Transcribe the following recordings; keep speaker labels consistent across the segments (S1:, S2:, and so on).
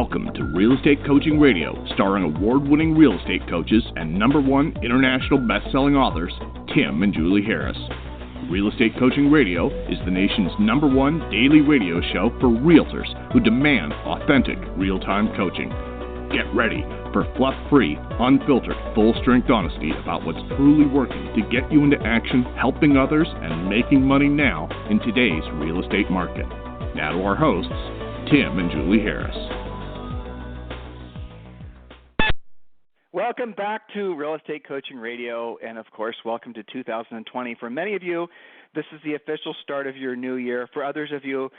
S1: Welcome to Real Estate Coaching Radio, starring award-winning real estate coaches and #1 international best-selling authors, Tim and Julie Harris. Real Estate Coaching Radio is the nation's #1 daily radio show for realtors who demand authentic, real-time coaching. Get ready for fluff-free, unfiltered, full-strength honesty about what's truly working to get you into action, helping others, and making money now in today's real estate market. Now to our hosts, Tim and Julie Harris.
S2: Welcome back to Real Estate Coaching Radio, and of course, welcome to 2020. For many of you, this is the official start of your new year. For others of you,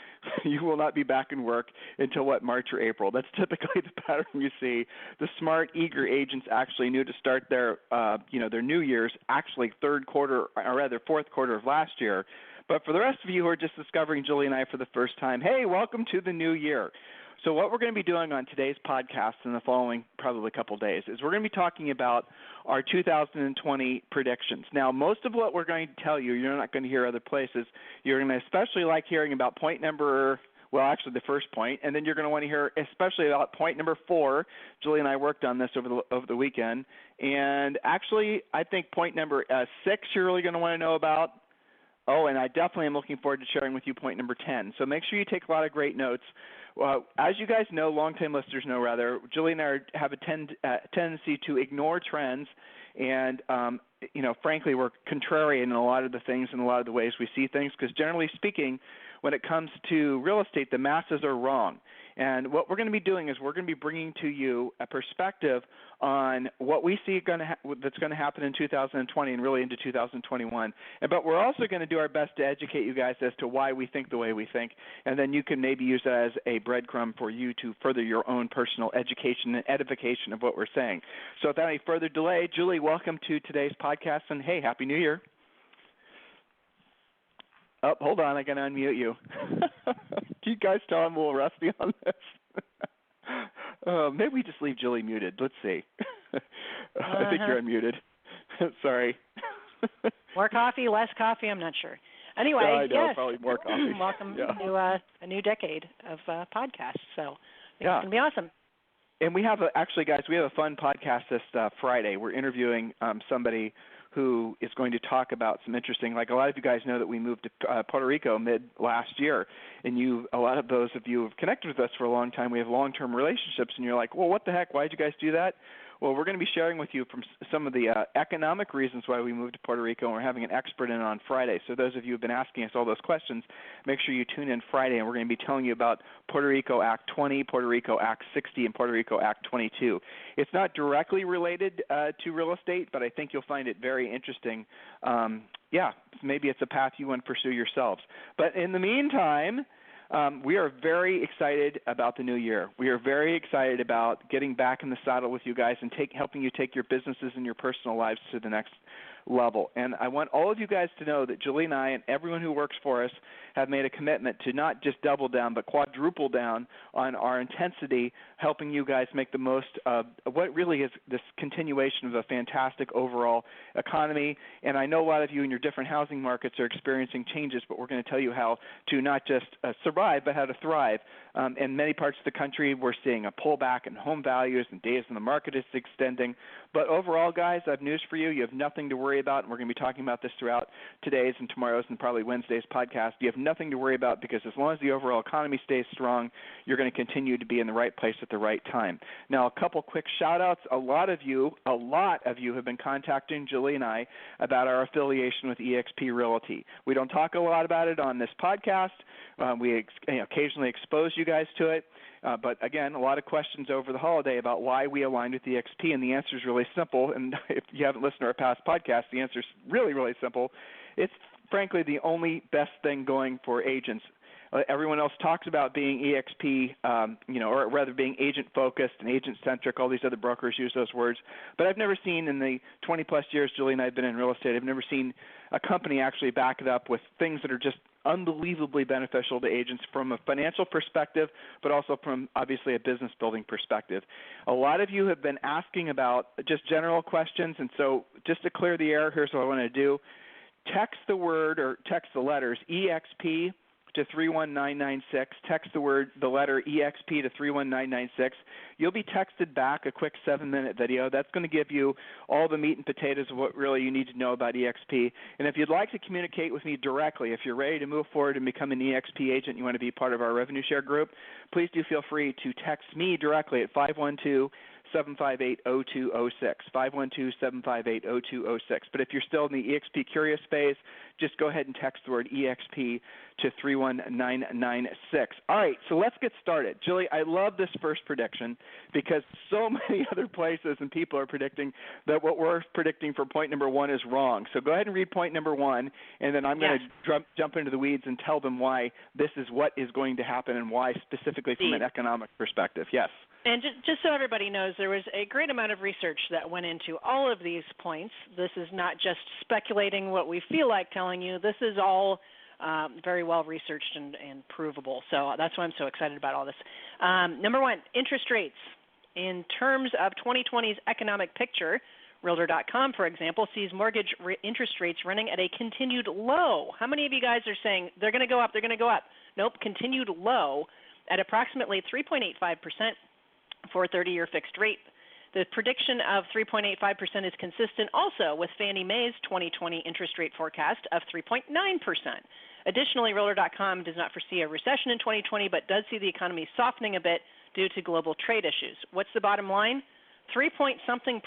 S2: you will not be back in work until, March or April. That's typically the pattern you see. The smart, eager agents actually knew to start their New Year's actually fourth quarter of last year. But for the rest of you who are just discovering Julie and I for the first time, hey, welcome to the new year. So what we're going to be doing on today's podcast in the following probably couple days is we're going to be talking about our 2020 predictions. Now, most of what we're going to tell you, you're not going to hear other places. You're going to especially like hearing about the first point, and then you're going to want to hear especially about point number 4. Julie and I worked on this over the weekend. And actually, I think point number 6 you're really going to want to know about. Oh, and I definitely am looking forward to sharing with you point number 10. So make sure you take a lot of great notes. As you guys know, long-time listeners know rather, Julie and I have a tendency to ignore trends, and frankly, we're contrarian in a lot of the things and a lot of the ways we see things, because generally speaking, when it comes to real estate, the masses are wrong. And what we're going to be doing is we're going to be bringing to you a perspective on what we see that's going to happen in 2020 and really into 2021. But we're also going to do our best to educate you guys as to why we think the way we think, and then you can maybe use that as a breadcrumb for you to further your own personal education and edification of what we're saying. So without any further delay, Julie, welcome to today's podcast, and hey, Happy New Year. Oh, hold on, I got to unmute you. Do you guys tell I'm a little rusty on this? Maybe we just leave Julie muted. Let's see. I think you're unmuted. Sorry.
S3: More coffee, less coffee, I'm not sure. Anyway,
S2: I know,
S3: yes.
S2: Probably more coffee.
S3: Welcome to a new decade of podcasts. So it's going to be awesome.
S2: And we have guys, we have a fun podcast this Friday. We're interviewing somebody who is going to talk about some interesting, like a lot of you guys know that we moved to Puerto Rico mid last year, and a lot of those of you who have connected with us for a long time, we have long-term relationships, and you're like, well, what the heck, why did you guys do that? Well, we're going to be sharing with you from some of the economic reasons why we moved to Puerto Rico, and we're having an expert in on Friday. So those of you who have been asking us all those questions, make sure you tune in Friday, and we're going to be telling you about Puerto Rico Act 20, Puerto Rico Act 60, and Puerto Rico Act 22. It's not directly related to real estate, but I think you'll find it very interesting. Maybe it's a path you want to pursue yourselves. But in the meantime, we are very excited about the new year. We are very excited about getting back in the saddle with you guys and helping you take your businesses and your personal lives to the next level. And I want all of you guys to know that Julie and I and everyone who works for us have made a commitment to not just double down but quadruple down on our intensity, helping you guys make the most of what really is this continuation of a fantastic overall economy. And I know a lot of you in your different housing markets are experiencing changes, but we're going to tell you how to not just survive but how to thrive. In many parts of the country, we're seeing a pullback in home values and days in the market is extending. But overall, guys, I have news for you. You have nothing to worry about, and we're going to be talking about this throughout today's and tomorrow's and probably Wednesday's podcast. You have nothing to worry about, because as long as the overall economy stays strong, you're going to continue to be in the right place at the right time. Now, a couple quick shout-outs. A lot of you have been contacting Julie and I about our affiliation with eXp Realty. We don't talk a lot about it on this podcast. We occasionally expose you guys to it. But again, a lot of questions over the holiday about why we aligned with eXp, and the answer is really simple. And if you haven't listened to our past podcasts, the answer is really, really simple. It's frankly the only best thing going for agents. Everyone else talks about being eXp, or rather being agent-focused and agent-centric. All these other brokers use those words. But I've never seen in the 20-plus years Julie and I have been in real estate, I've never seen a company actually back it up with things that are just unbelievably beneficial to agents from a financial perspective, but also from obviously a business building perspective. A lot of you have been asking about just general questions, and so just to clear the air, here's what I want to do. Text the word or text the letters EXP to 31996. Text the letter EXP to 31996. You'll be texted back a quick 7-minute video. That's going to give you all the meat and potatoes of what really you need to know about EXP. And if you'd like to communicate with me directly, if you're ready to move forward and become an EXP agent, you want to be part of our revenue share group, please do feel free to text me directly at 512-758-0206, 512-758-0206. But if you're still in the EXP curious phase, just go ahead and text the word EXP to 31996. All right, so let's get started. Julie, I love this first prediction because so many other places and people are predicting that what we're predicting for point number one is wrong. So go ahead and read point number one, and then I'm going to jump into the weeds and tell them why this is what is going to happen and why specifically from an economic perspective. Yes.
S3: And just so everybody knows, there was a great amount of research that went into all of these points. This is not just speculating what we feel like telling you. This is all very well researched and provable. So that's why I'm so excited about all this. Number one, interest rates. In terms of 2020's economic picture, Realtor.com, for example, sees mortgage interest rates running at a continued low. How many of you guys are saying they're going to go up, they're going to go up? Nope, continued low at approximately 3.85% for 30-year fixed rate. The prediction of 3.85% is consistent also with Fannie Mae's 2020 interest rate forecast of 3.9%. Additionally, Realtor.com does not foresee a recession in 2020, but does see the economy softening a bit due to global trade issues. What's the bottom line? 3-point-something%.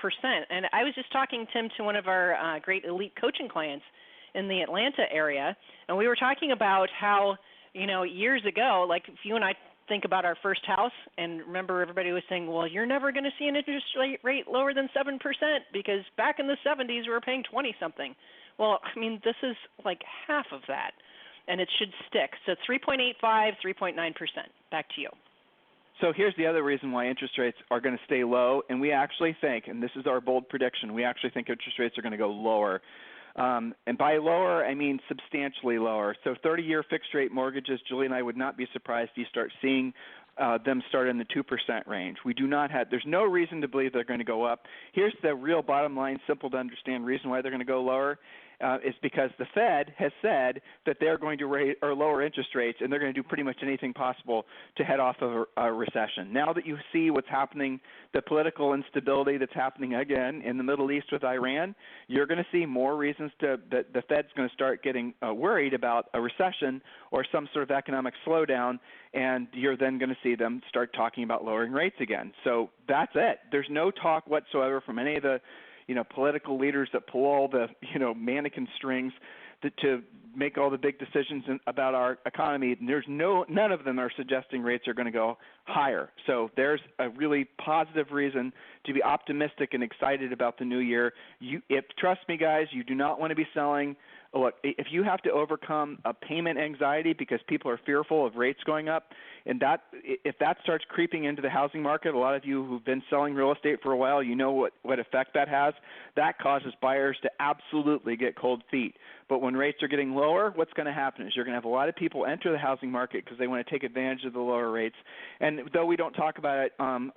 S3: And I was just talking, Tim, to one of our great elite coaching clients in the Atlanta area, and we were talking about how, years ago, like if you and I think about our first house, and remember everybody was saying, well, you're never going to see an interest rate lower than 7% because back in the 70s we were paying 20-something. Well, I mean, this is like half of that, and it should stick. So 3.85, 3.9%. Back to you.
S2: So here's the other reason why interest rates are going to stay low, and we actually think, and this is our bold prediction, we actually think interest rates are going to go lower. And by lower, I mean substantially lower. So 30-year fixed-rate mortgages, Julie and I would not be surprised if you start seeing them start in the 2% range. There's no reason to believe they're going to go up. Here's the real bottom line, simple to understand reason why they're going to go lower. Is because the Fed has said that they're going to lower interest rates, and they're going to do pretty much anything possible to head off of a recession. Now that you see what's happening, the political instability that's happening again in the Middle East with Iran, you're going to see more reasons that the Fed's going to start getting worried about a recession or some sort of economic slowdown, and you're then going to see them start talking about lowering rates again. So that's it. There's no talk whatsoever from any of the political leaders that pull all the, mannequin strings to make all the big decisions about our economy. There's none of them are suggesting rates are going to go higher. So there's a really positive reason to be optimistic and excited about the new year. Trust me, guys, you do not want to be selling. Look, if you have to overcome a payment anxiety because people are fearful of rates going up, and if that starts creeping into the housing market, a lot of you who've been selling real estate for a while, you know what effect that has. That causes buyers to absolutely get cold feet. But when rates are getting lower, what's going to happen is you're going to have a lot of people enter the housing market because they want to take advantage of the lower rates. And though we don't talk about it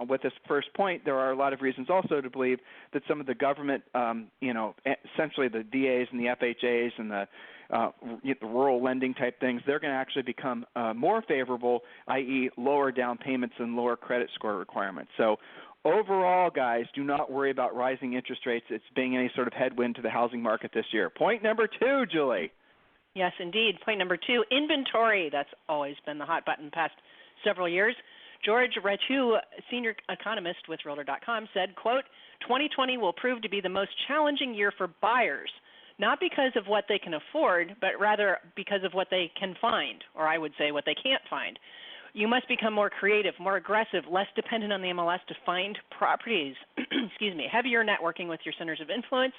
S2: with this first point, there are a lot of reasons also to believe that some of the government, essentially the DAs and the FHAs and the rural lending type things, they're going to actually become more favorable, i.e. lower down payments and lower credit score requirements. So overall, guys, do not worry about rising interest rates. It's being any sort of headwind to the housing market this year. Point number two, Julie.
S3: Yes, indeed. Point number two, inventory. That's always been the hot button past several years. George Ratu, senior economist with Realtor.com, said, quote, 2020 will prove to be the most challenging year for buyers, not because of what they can afford, but rather because of what they can find, or I would say what they can't find. You must become more creative, more aggressive, less dependent on the MLS to find properties. Heavier networking with your centers of influence,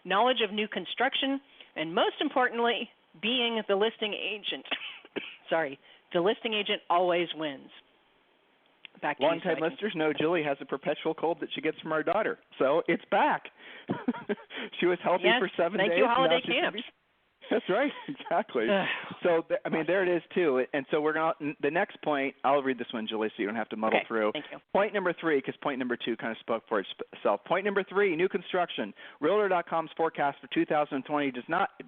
S3: knowledge of new construction, and most importantly, being the listing agent. The listing agent always wins. Back to you.
S2: Long-time listeners know Julie has a perpetual cold that she gets from our daughter, so it's back. She was healthy for 7 days.
S3: Thank you, holiday camp.
S2: That's right, exactly. So, there it is, too. And so the next point, I'll read this one, Julie, so you don't have to muddle through.
S3: Thank you.
S2: Point number 3, because point number 2 kind of spoke for itself. Point number 3, new construction. Realtor.com's forecast for 2020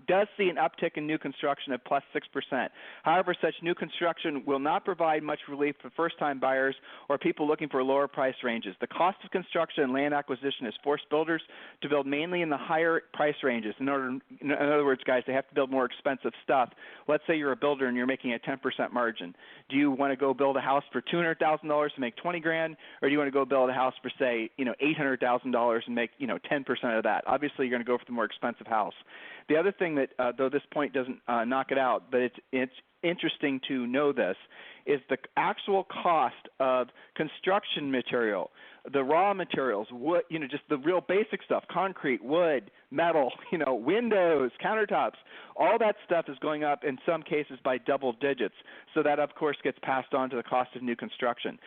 S2: does see an uptick in new construction of plus 6%. However, such new construction will not provide much relief for first-time buyers or people looking for lower price ranges. The cost of construction and land acquisition has forced builders to build mainly in the higher price ranges. In other words, guys, they have to build more expensive stuff. Let's say you're a builder and you're making a 10% margin. Do you want to go build a house for $200,000 to make $20,000, or do you want to go build a house for, say, $800,000 and make 10% of that? Obviously, you're going to go for the more expensive house. The other thing that, though this point doesn't knock it out, but it's interesting to know this, is the actual cost of construction material, the raw materials, wood, just the real basic stuff, concrete, wood, metal, windows, countertops, all that stuff is going up in some cases by double digits. So that, of course, gets passed on to the cost of new construction.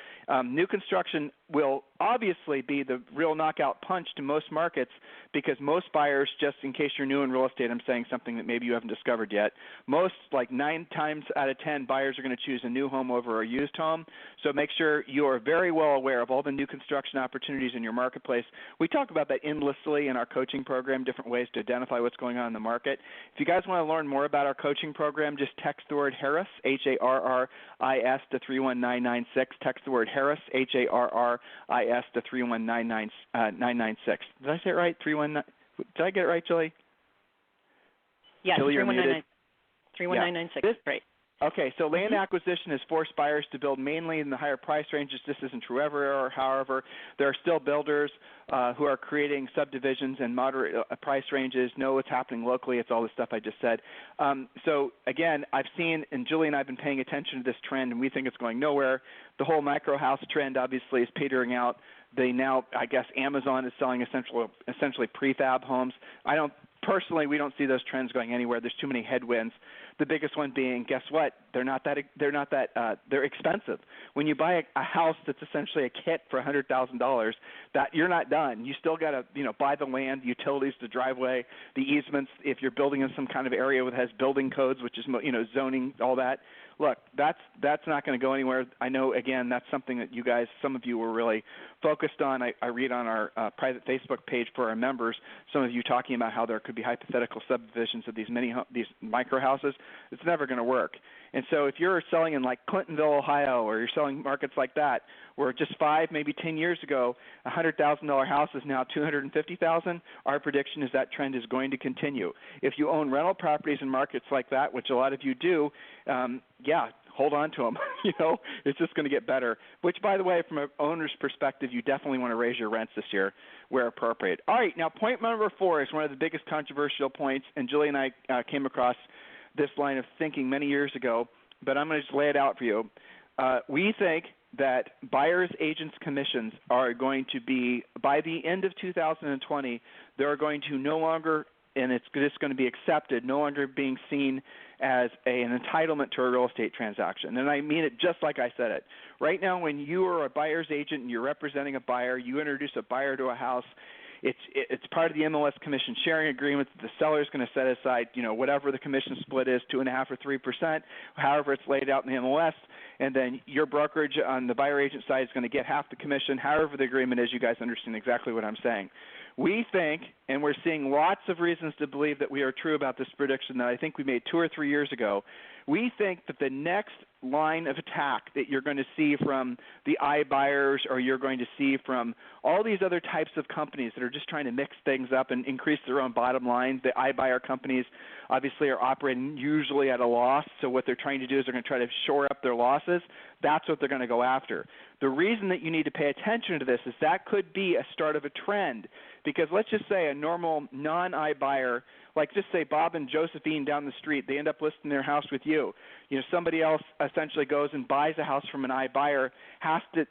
S2: New construction will obviously be the real knockout punch to most markets because most buyers, just in case you're new in real estate, I'm saying something that maybe you haven't discovered yet, most, like 9 times out of 10, buyers are going to choose a new home over a used home. So make sure you are very well aware of all the new construction opportunities in your marketplace. We talk about that endlessly in our coaching program, different ways to identify what's going on in the market. If you guys want to learn more about our coaching program, just text the word Harris, Harris, to 31996. Text the word Harris, Harris, to 31996. Did I say it right? 319. Did I get it right, Julie?
S3: Yes,
S2: Julie,
S3: 31996. Right.
S2: Okay, so land acquisition has forced buyers to build mainly in the higher price ranges. This isn't true everywhere. However, there are still builders who are creating subdivisions and moderate price ranges. Know what's happening locally. It's all the stuff I just said. So, again, I've seen, and Julie and I have been paying attention to this trend, and we think it's going nowhere. The whole micro house trend obviously is petering out. I guess Amazon is selling essentially prefab homes. Personally, we don't see those trends going anywhere. There's too many headwinds. The biggest one being, guess what? They're expensive. When you buy a house that's essentially a kit for $100,000, that you're not done. You still got to, buy the land, the utilities, the driveway, the easements. If you're building in some kind of area that has building codes, which is, zoning, all that. Look, that's not going to go anywhere. I know, again, that's something that you guys, some of you were really focused on. I read on our private Facebook page for our members, some of you talking about how there could be hypothetical subdivisions of these micro houses. It's never going to work. And so if you're selling in like Clintonville, Ohio, or you're selling markets like that, where just 5, maybe 10 years ago, a $100,000 house is now $250,000, our prediction is that trend is going to continue. If you own rental properties in markets like that, which a lot of you do, hold on to them. It's just going to get better, which, by the way, from an owner's perspective, you definitely want to raise your rents this year where appropriate. All right, now point number 4 is one of the biggest controversial points, and Julie and I came across this line of thinking many years ago, but I'm going to just lay it out for you. We think that buyers' agents' commissions are going to be, by the end of 2020, they're going to no longer, and it's just going to be accepted, no longer being seen as an entitlement to a real estate transaction. And I mean it just like I said it. Right now, when you are a buyer's agent and you're representing a buyer, you introduce a buyer to a house, it's part of the MLS commission sharing agreement that the seller is going to set aside, whatever the commission split is, 2.5% or 3%, however it's laid out in the MLS, and then your brokerage on the buyer agent side is going to get half the commission, however the agreement is. You guys understand exactly what I'm saying. We think, and we're seeing lots of reasons to believe that we are true about this prediction that I think we made 2 or 3 years ago. We think that the next line of attack that you're going to see from the iBuyers, or you're going to see from all these other types of companies that are just trying to mix things up and increase their own bottom line, the iBuyer companies obviously are operating usually at a loss, so what they're trying to do is they're going to try to shore up their losses. That's what they're going to go after. The reason that you need to pay attention to this is that could be a start of a trend, because let's just say a normal non-iBuyer, like just say Bob and Josephine down the street, they end up listing their house with you. Somebody else essentially goes and buys a house from an iBuyer, has to,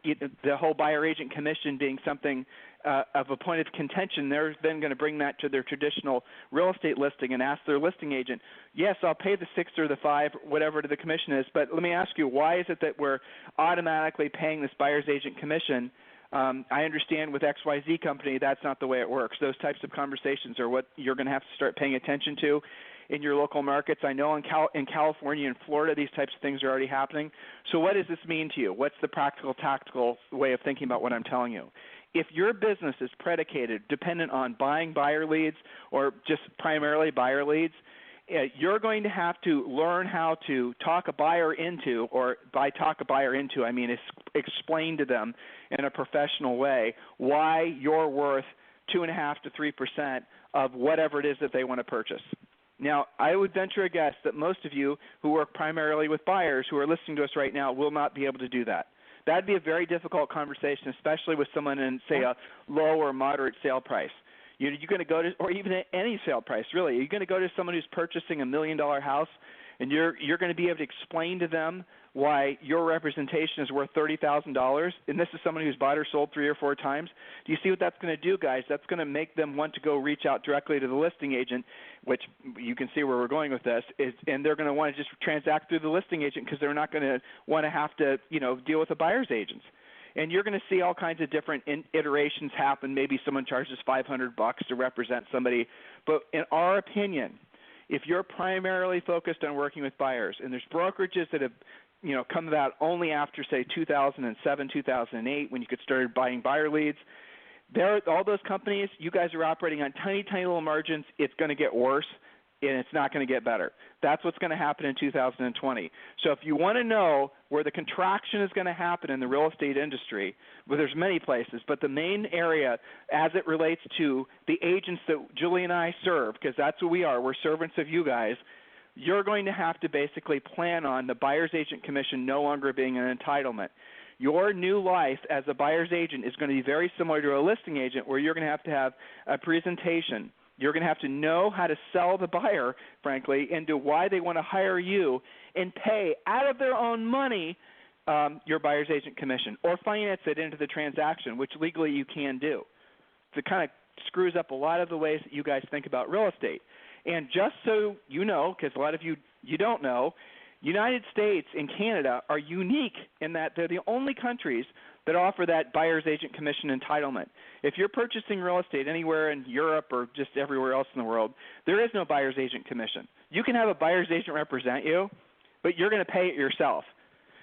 S2: the whole buyer agent commission being something of a point of contention, they're then going to bring that to their traditional real estate listing and ask their listing agent, yes, I'll pay the 6 or the 5, whatever the commission is, but let me ask you, why is it that we're automatically paying this buyer's agent commission I understand with XYZ company that's not the way it works. Those types of conversations are what you're going to have to start paying attention to in your local markets. I know in California and Florida these types of things are already happening. So what does this mean to you? What's the practical, tactical way of thinking about what I'm telling you? If your business is predicated, dependent on buying buyer leads or just primarily buyer leads, you're going to have to learn how to talk a buyer into, or by talk a buyer into, I mean explain to them in a professional way why you're worth 2.5% to 3% of whatever it is that they want to purchase. Now, I would venture a guess that most of you who work primarily with buyers who are listening to us right now will not be able to do that. That would be a very difficult conversation, especially with someone in, say, a low or moderate sale price. You're going to go to, or even at any sale price, really. You're going to go to someone who's purchasing $1 million house, and you're going to be able to explain to them why your representation is worth $30,000, and this is someone who's bought or sold 3 or 4 times. Do you see what that's going to do, guys? That's going to make them want to go reach out directly to the listing agent, which you can see where we're going with this, and they're going to want to just transact through the listing agent because they're not going to want to have to, deal with the buyer's agents. And you're going to see all kinds of different iterations happen. Maybe someone charges $500 to represent somebody. But in our opinion, if you're primarily focused on working with buyers, and there's brokerages that have come about only after, say, 2007, 2008, when you could start buying buyer leads, all those companies, you guys are operating on tiny, tiny little margins. It's going to get worse, and it's not going to get better. That's what's going to happen in 2020. So if you want to know where the contraction is going to happen in the real estate industry, well, there's many places, but the main area as it relates to the agents that Julie and I serve, because that's who we are, we're servants of you guys, you're going to have to basically plan on the buyer's agent commission no longer being an entitlement. Your new life as a buyer's agent is going to be very similar to a listing agent, where you're going to have a presentation. You're going to have to know how to sell the buyer, frankly, into why they want to hire you and pay out of their own money your buyer's agent commission, or finance it into the transaction, which legally you can do. It kind of screws up a lot of the ways that you guys think about real estate. And just so you know, because a lot of you don't know, United States and Canada are unique in that they're the only countries that offer that buyer's agent commission entitlement. If you're purchasing real estate anywhere in Europe or just everywhere else in the world, there is no buyer's agent commission. You can have a buyer's agent represent you, but you're going to pay it yourself.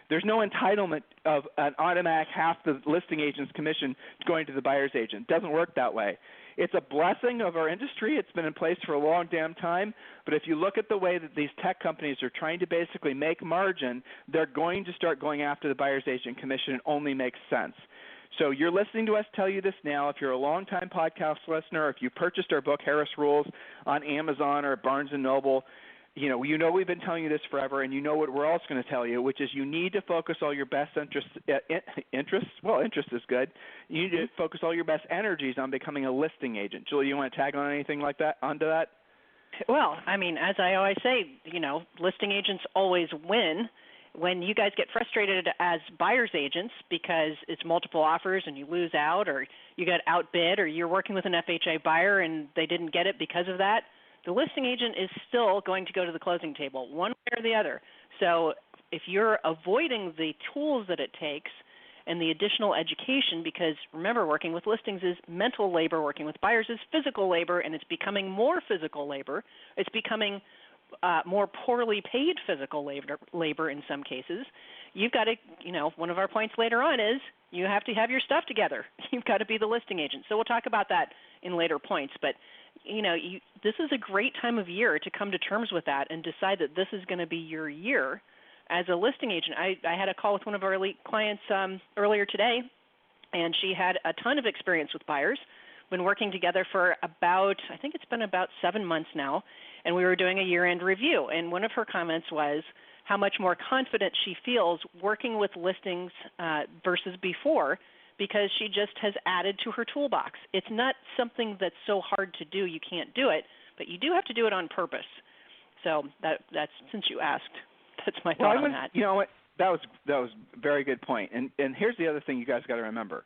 S2: There's no entitlement of an automatic half the listing agent's commission going to the buyer's agent. It doesn't work that way. It's a blessing of our industry. It's been in place for a long damn time. But if you look at the way that these tech companies are trying to basically make margin, they're going to start going after the buyer's agent commission. It only makes sense. So you're listening to us tell you this now. If you're a long-time podcast listener, if you purchased our book, Harris Rules, on Amazon or Barnes & Noble, we've been telling you this forever, and you know what we're also going to tell you, which is you need to focus all your best interests. Well, interest is good. You need to focus all your best energies on becoming a listing agent. Julie, you want to tag on anything like that onto that?
S3: Well, I mean, as I always say, listing agents always win. When you guys get frustrated as buyer's agents because it's multiple offers and you lose out, or you get outbid, or you're working with an FHA buyer and they didn't get it because of that, the listing agent is still going to go to the closing table, one way or the other. So if you're avoiding the tools that it takes and the additional education, because remember, working with listings is mental labor, working with buyers is physical labor, and it's becoming more physical labor. It's becoming more poorly paid physical labor in some cases. You've got to, one of our points later on is you have to have your stuff together. You've got to be the listing agent. So we'll talk about that in later points. But, this is a great time of year to come to terms with that and decide that this is going to be your year as a listing agent. I had a call with one of our elite clients earlier today, and she had a ton of experience with buyers, been working together for I think it's been about 7 months now, and we were doing a year-end review. And one of her comments was how much more confident she feels working with listings versus before, because she just has added to her toolbox. It's not something that's so hard to do you can't do it, but you do have to do it on purpose. So that's since you asked, that's my thought on that.
S2: You know what? That was a very good point. And here's the other thing you guys got to remember.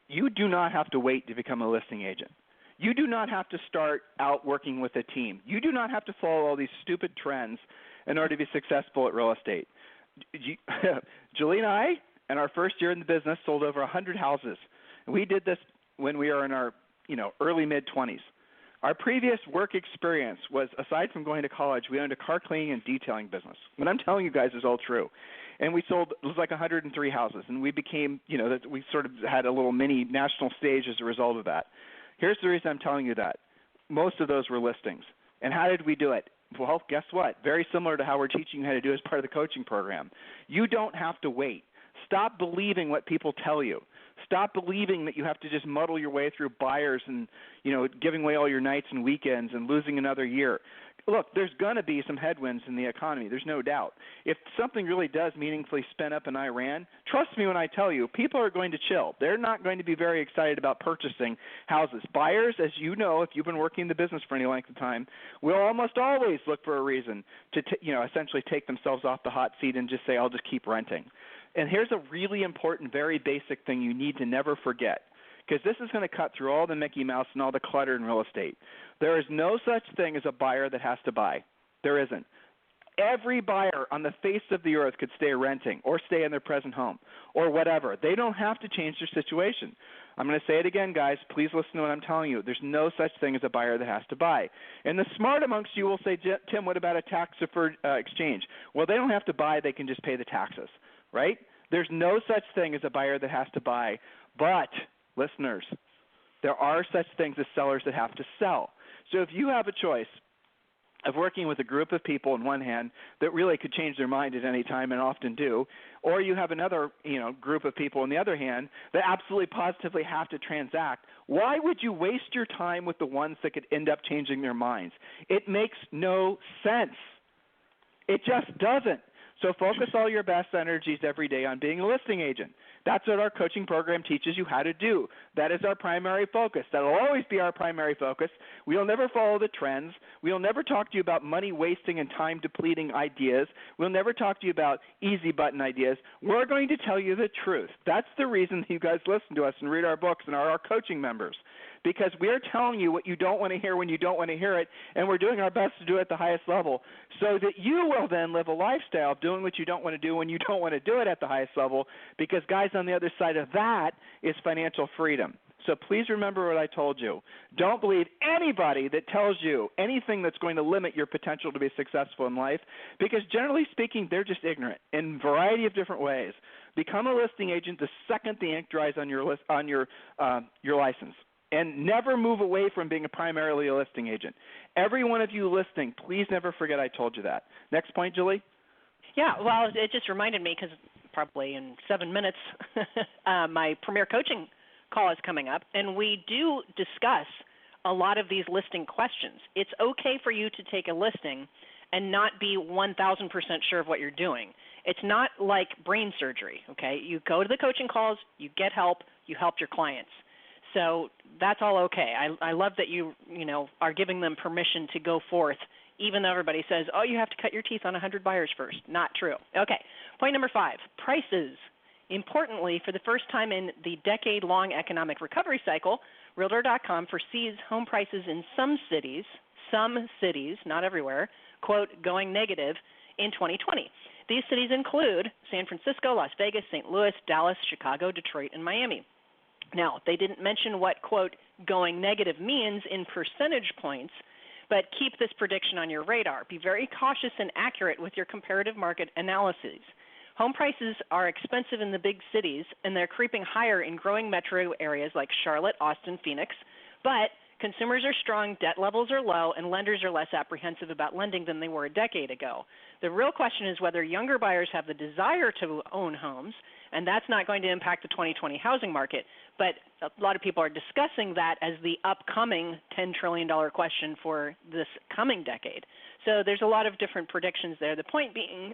S2: You do not have to wait to become a listing agent. You do not have to start out working with a team. You do not have to follow all these stupid trends in order to be successful at real estate. Julie and I and our first year in the business sold over 100 houses. And we did this when we were in our, early mid-20s. Our previous work experience was, aside from going to college, we owned a car cleaning and detailing business. What I'm telling you guys is all true. And we sold, it was like 103 houses, and we became, we sort of had a little mini national stage as a result of that. Here's the reason I'm telling you that. Most of those were listings. And how did we do it? Well, guess what? Very similar to how we're teaching you how to do as part of the coaching program. You don't have to wait. Stop believing what people tell you. Stop believing that you have to just muddle your way through buyers and, giving away all your nights and weekends and losing another year. Look, there's going to be some headwinds in the economy. There's no doubt. If something really does meaningfully spin up in Iran, trust me when I tell you, people are going to chill. They're not going to be very excited about purchasing houses. Buyers, as you know, if you've been working in the business for any length of time, will almost always look for a reason to, essentially take themselves off the hot seat and just say, I'll just keep renting. And here's a really important, very basic thing you need to never forget, because this is going to cut through all the Mickey Mouse and all the clutter in real estate. There is no such thing as a buyer that has to buy. There isn't. Every buyer on the face of the earth could stay renting or stay in their present home or whatever. They don't have to change their situation. I'm going to say it again, guys. Please listen to what I'm telling you. There's no such thing as a buyer that has to buy. And the smart amongst you will say, Tim, what about a tax-deferred exchange? Well, they don't have to buy. They can just pay the taxes, right? There's no such thing as a buyer that has to buy. But, listeners, there are such things as sellers that have to sell. So if you have a choice of working with a group of people on one hand that really could change their mind at any time and often do, or you have another group of people on the other hand that absolutely positively have to transact, why would you waste your time with the ones that could end up changing their minds? It makes no sense. It just doesn't. So focus all your best energies every day on being a listing agent. That's what our coaching program teaches you how to do. That is our primary focus. That will always be our primary focus. We'll never follow the trends. We'll never talk to you about money-wasting and time-depleting ideas. We'll never talk to you about easy-button ideas. We're going to tell you the truth. That's the reason you guys listen to us and read our books and are our coaching members, because we're telling you what you don't want to hear when you don't want to hear it, and we're doing our best to do it at the highest level so that you will then live a lifestyle of doing what you don't want to do when you don't want to do it at the highest level, because, guys, on the other side of that is financial freedom. So please remember what I told you. Don't believe anybody that tells you anything that's going to limit your potential to be successful in life, because generally speaking, they're just ignorant in a variety of different ways. Become a listing agent the second the ink dries on your license. And never move away from being primarily a listing agent. Every one of you listening, please never forget I told you that. Next point, Julie?
S3: Yeah, well, it just reminded me, because probably in 7 minutes my premier coaching call is coming up, and we do discuss a lot of these listing questions. It's okay for you to take a listing and not be 1,000% sure of what you're doing. It's not like brain surgery, okay? You go to the coaching calls, you get help, you help your clients. So that's all okay. I love that you are giving them permission to go forth, even though everybody says, oh, you have to cut your teeth on 100 buyers first. Not true. Okay, point number 5, prices. Importantly, for the first time in the decade-long economic recovery cycle, Realtor.com foresees home prices in some cities, not everywhere, quote, going negative in 2020. These cities include San Francisco, Las Vegas, St. Louis, Dallas, Chicago, Detroit, and Miami. Now, they didn't mention what, quote, going negative means in percentage points, but keep this prediction on your radar. Be very cautious and accurate with your comparative market analyses. Home prices are expensive in the big cities, and they're creeping higher in growing metro areas like Charlotte, Austin, Phoenix, but consumers are strong, debt levels are low, and lenders are less apprehensive about lending than they were a decade ago. The real question is whether younger buyers have the desire to own homes, and that's not going to impact the 2020 housing market. But a lot of people are discussing that as the upcoming $10 trillion question for this coming decade. So there's a lot of different predictions there. The point being,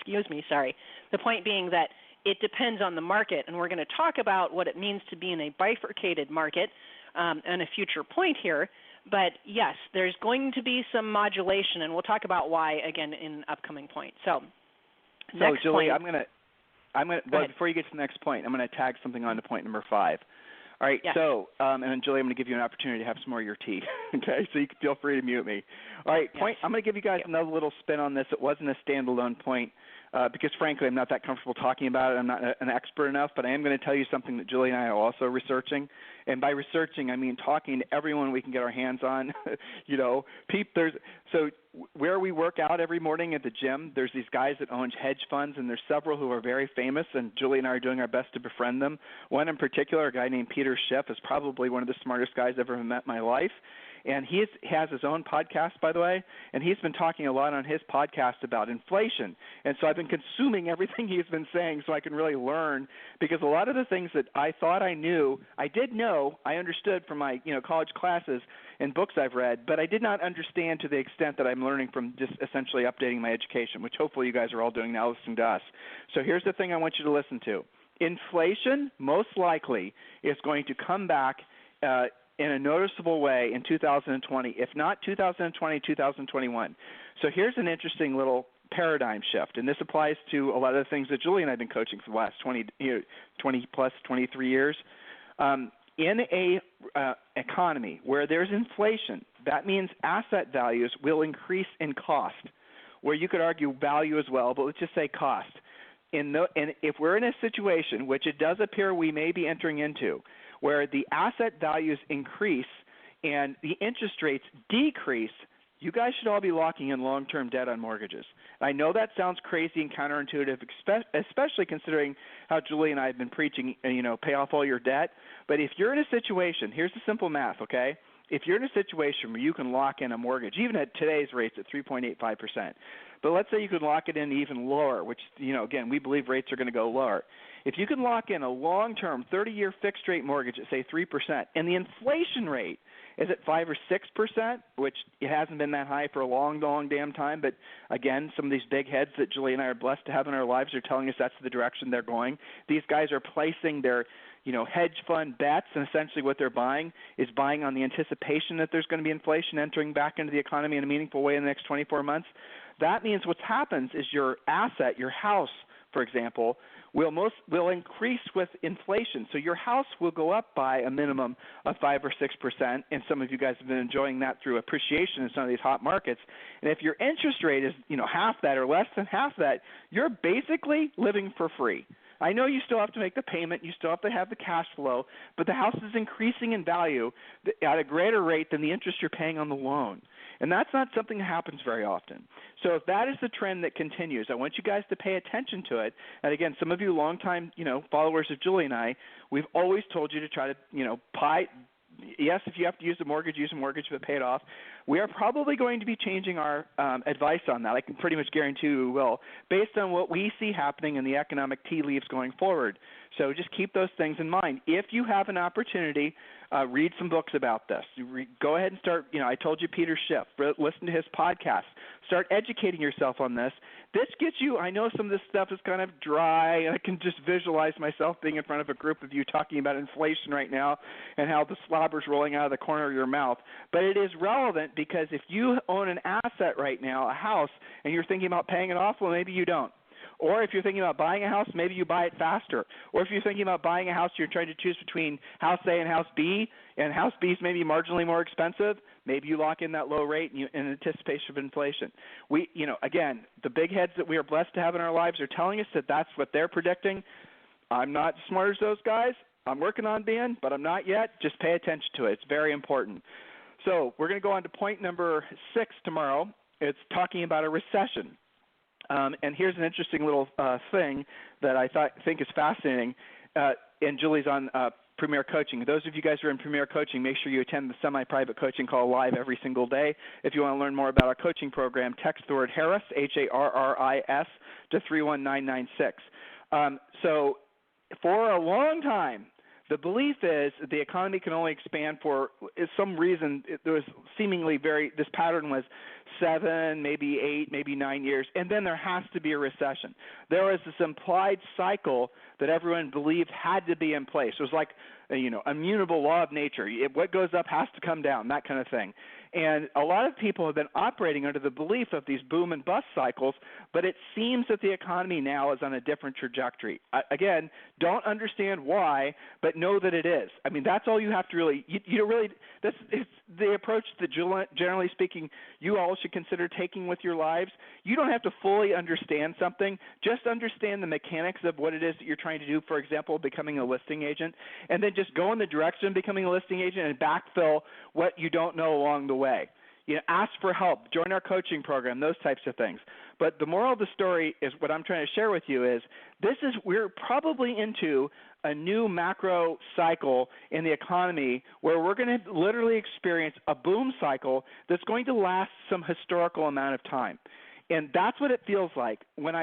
S3: the point being that it depends on the market, and we're going to talk about what it means to be in a bifurcated market and a future point here. But yes, there's going to be some modulation, and we'll talk about why again in upcoming points. So
S2: Julie,
S3: point.
S2: Well, before you get to the next point, I'm going to tag something on to point number 5. All right,
S3: yes.
S2: So, and Julie, I'm going to give you an opportunity to have some more of your tea, okay? So you can feel free to mute me. All right, point. Yes. I'm going to give you guys another little spin on this. It wasn't a standalone point. because frankly I'm not that comfortable talking about it. I'm not an expert enough, but I am going to tell you something that Julie and I are also researching. And by researching, I mean talking to everyone we can get our hands on. So where we work out every morning at the gym, there's these guys that own hedge funds, and there's several who are very famous, and Julie and I are doing our best to befriend them. One in particular, a guy named Peter Schiff, is probably one of the smartest guys I've ever met in my life. And he has his own podcast, by the way, and he's been talking a lot on his podcast about inflation. And so I've been consuming everything he's been saying so I can really learn, because a lot of the things that I thought I knew, I did know, I understood from my college classes and books I've read, but I did not understand to the extent that I'm learning from just essentially updating my education, which hopefully you guys are all doing now listening to us. So here's the thing I want you to listen to. Inflation most likely is going to come back in a noticeable way in 2020, if not 2020, 2021. So here's an interesting little paradigm shift, and this applies to a lot of the things that Julie and I have been coaching for the last 23 years. In a economy where there's inflation, that means asset values will increase in cost, where you could argue value as well, but let's just say cost. And if we're in a situation, which it does appear we may be entering into, where the asset values increase and the interest rates decrease, you guys should all be locking in long-term debt on mortgages. I know that sounds crazy and counterintuitive, especially considering how Julie and I have been preaching, pay off all your debt. But if you're in a situation, here's the simple math, okay? If you're in a situation where you can lock in a mortgage, even at today's rates at 3.85%, but let's say you could lock it in even lower, which, again, we believe rates are going to go lower. If you can lock in a long-term 30-year fixed-rate mortgage at, say, 3%, and the inflation rate is at 5 or 6%, which it hasn't been that high for a long, long damn time, but, again, some of these big heads that Julie and I are blessed to have in our lives are telling us that's the direction they're going. These guys are placing their hedge fund bets, and essentially what they're buying is buying on the anticipation that there's going to be inflation entering back into the economy in a meaningful way in the next 24 months. That means what happens is your asset, your house, for example, will increase with inflation. So your house will go up by a minimum of 5 or 6%, and some of you guys have been enjoying that through appreciation in some of these hot markets. And if your interest rate is, half that or less than half that, you're basically living for free. I know you still have to make the payment, you still have to have the cash flow, but the house is increasing in value at a greater rate than the interest you're paying on the loan. And that's not something that happens very often. So if that is the trend that continues, I want you guys to pay attention to it. And again, some of you longtime, followers of Julie and I, we've always told you to try to, yes, if you have to use a mortgage, but pay it off. We are probably going to be changing our advice on that. I can pretty much guarantee we will, based on what we see happening in the economic tea leaves going forward. So just keep those things in mind. If you have an opportunity, read some books about this. Go ahead and start, I told you Peter Schiff, listen to his podcast. Start educating yourself on this. This gets you, I know some of this stuff is kind of dry. I can just visualize myself being in front of a group of you talking about inflation right now and how the slobber's rolling out of the corner of your mouth. But it is relevant because if you own an asset right now, a house, and you're thinking about paying it off, well, maybe you don't. Or if you're thinking about buying a house, maybe you buy it faster. Or if you're thinking about buying a house, you're trying to choose between house A and house B, and house B is maybe marginally more expensive, maybe you lock in that low rate in anticipation of inflation. Again, the big heads that we are blessed to have in our lives are telling us that that's what they're predicting. I'm not as smart as those guys. I'm working on being, but I'm not yet. Just pay attention to it. It's very important. So we're going to go on to point number 6 tomorrow. It's talking about a recession. And here's an interesting little thing that I think is fascinating. And Julie's on Premier Coaching. Those of you guys who are in Premier Coaching, make sure you attend the semi-private coaching call live every single day. If you want to learn more about our coaching program, text the word Harris, Harris, to 31996. So for a long time, the belief is that the economy can only expand for some reason. There was seemingly this pattern was 7, maybe 8, maybe 9 years, and then there has to be a recession. There is this implied cycle that everyone believed had to be in place. It was like immutable law of nature. What goes up has to come down, that kind of thing. And a lot of people have been operating under the belief of these boom and bust cycles, but it seems that the economy now is on a different trajectory. Again, don't understand why, but know that it is. I mean, that's all you have to really – that's the approach that generally speaking you all should consider taking with your lives. You don't have to fully understand something. Just understand the mechanics of what it is that you're trying to do, for example, becoming a listing agent, and then just go in the direction of becoming a listing agent and backfill what you don't know along the way. Ask for help, join our coaching program, those types of things. But the moral of the story is what I'm trying to share with you is we're probably into a new macro cycle in the economy where we're going to literally experience a boom cycle that's going to last some historical amount of time. And that's what it feels like when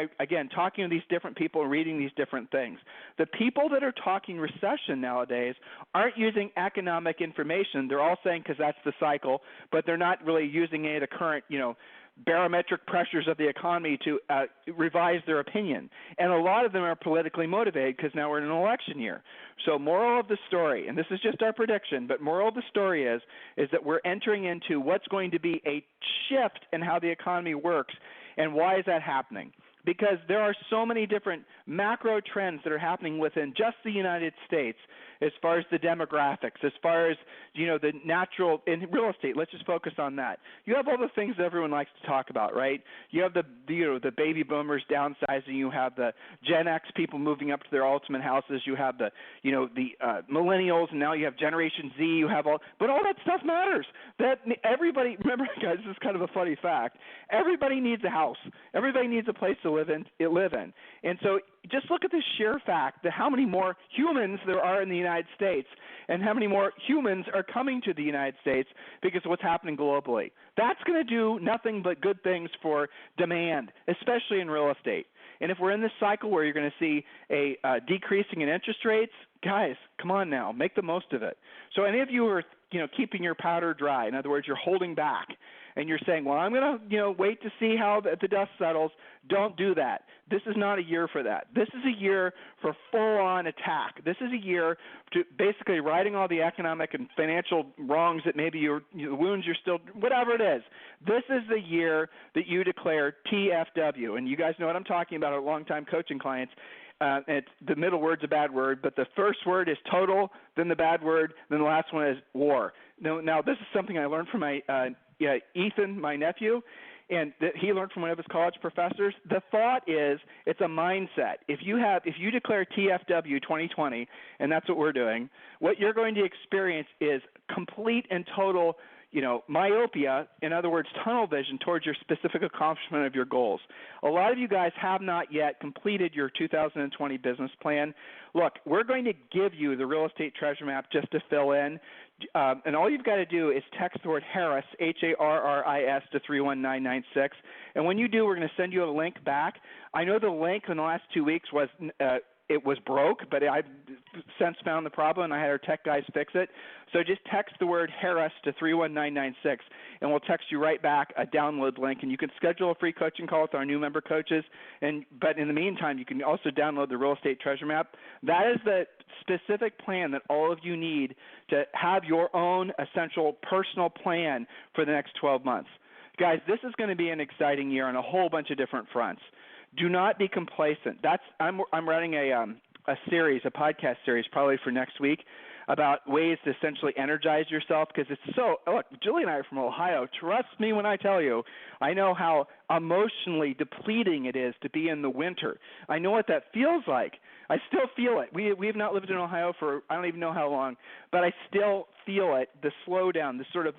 S2: talking to these different people and reading these different things. The people that are talking recession nowadays aren't using economic information. They're all saying because that's the cycle, but they're not really using any of the current, barometric pressures of the economy to revise their opinion. And a lot of them are politically motivated because now we're in an election year. So moral of the story, and this is just our prediction, but moral of the story is that we're entering into what's going to be a shift in how the economy works. And why is that happening? Because there are so many different macro trends that are happening within just the United States as far as the demographics, as far as, the natural – in real estate, let's just focus on that. You have all the things that everyone likes to talk about, right? You have the baby boomers downsizing. You have the Gen X people moving up to their ultimate houses. You have the millennials, and now you have Generation Z. You have but all that stuff matters. That everybody – remember, guys, this is kind of a funny fact. Everybody needs a house. Everybody needs a place to live in. And so just look at the sheer fact that how many more humans there are in the United States and how many more humans are coming to the United States because of what's happening globally. That's going to do nothing but good things for demand, especially in real estate. And if we're in this cycle where you're going to see a decreasing in interest rates, guys, come on now, make the most of it. So any of you who are keeping your powder dry, in other words, you're holding back, and you're saying, well, I'm going to wait to see how the dust settles, don't do that. This is not a year for that. This is a year for full-on attack. This is a year to basically righting all the economic and financial wrongs that maybe the wounds you're still – whatever it is. This is the year that you declare TFW. And you guys know what I'm talking about, our longtime coaching clients. The middle word's a bad word, but the first word is total, then the bad word, then the last one is war. Now this is something I learned from my Ethan, my nephew, and that he learned from one of his college professors. The thought is it's a mindset. If you declare TFW 2020, and that's what we're doing, what you're going to experience is complete and total myopia, in other words, tunnel vision towards your specific accomplishment of your goals. A lot of you guys have not yet completed your 2020 business plan. Look, we're going to give you the real estate treasure map just to fill in. And all you've got to do is text the word Harris, Harris, to 31996. And when you do, we're going to send you a link back. I know the link in the last 2 weeks was it was broke, but I've since found the problem, and I had our tech guys fix it. So just text the word Harris to 31996, and we'll text you right back a download link, and you can schedule a free coaching call with our new member coaches. But in the meantime, you can also download the Real Estate Treasure Map. That is the specific plan that all of you need to have your own essential personal plan for the next 12 months. Guys, this is going to be an exciting year on a whole bunch of different fronts. Do not be complacent. I'm running a podcast series probably for next week about ways to essentially energize yourself because it's so – look, Julie and I are from Ohio. Trust me when I tell you, I know how emotionally depleting it is to be in the winter. I know what that feels like. I still feel it. We have not lived in Ohio for I don't even know how long, but I still feel it, the slowdown, the sort of,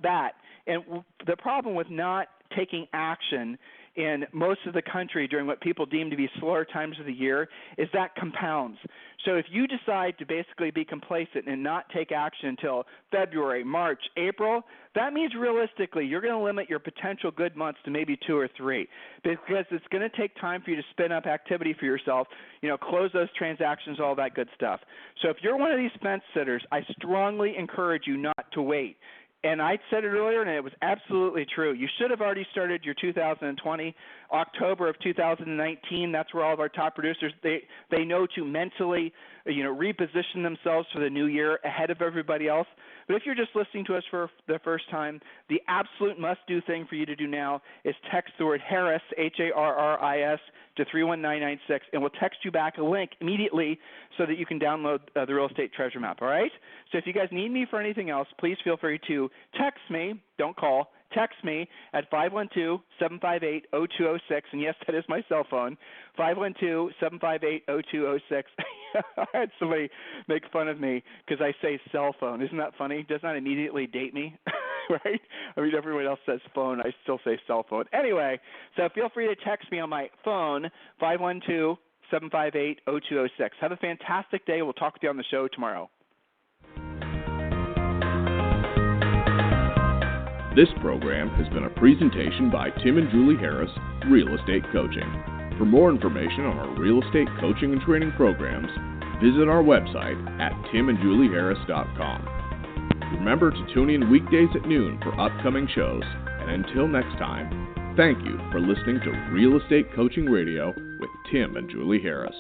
S2: that. And the problem with not taking action in most of the country during what people deem to be slower times of the year is that compounds. So if you decide to basically be complacent and not take action until February, March, April, that means realistically you're going to limit your potential good months to maybe 2 or 3 because it's going to take time for you to spin up activity for yourself, close those transactions, all that good stuff. So if you're one of these fence sitters, I strongly encourage you not to wait. And I said it earlier, and it was absolutely true. You should have already started your 2020 October of 2019. That's where all of our top producers, they know to mentally, reposition themselves for the new year ahead of everybody else. But if you're just listening to us for the first time, the absolute must-do thing for you to do now is text the word Harris, Harris, to 31996, and we'll text you back a link immediately so that you can download the Real Estate Treasure Map, all right? So if you guys need me for anything else, please feel free to text me, don't call, text me at 512-758-0206, and yes, that is my cell phone, 512-758-0206. I had somebody make fun of me because I say cell phone. Isn't that funny? Does not immediately date me, right? I mean, everyone else says phone. I still say cell phone. Anyway, so feel free to text me on my phone, 512-758-0206. Have a fantastic day. We'll talk with you on the show tomorrow.
S1: This program has been a presentation by Tim and Julie Harris, Real Estate Coaching. For more information on our real estate coaching and training programs, visit our website at timandjulieharris.com. Remember to tune in weekdays at noon for upcoming shows, and until next time, thank you for listening to Real Estate Coaching Radio with Tim and Julie Harris.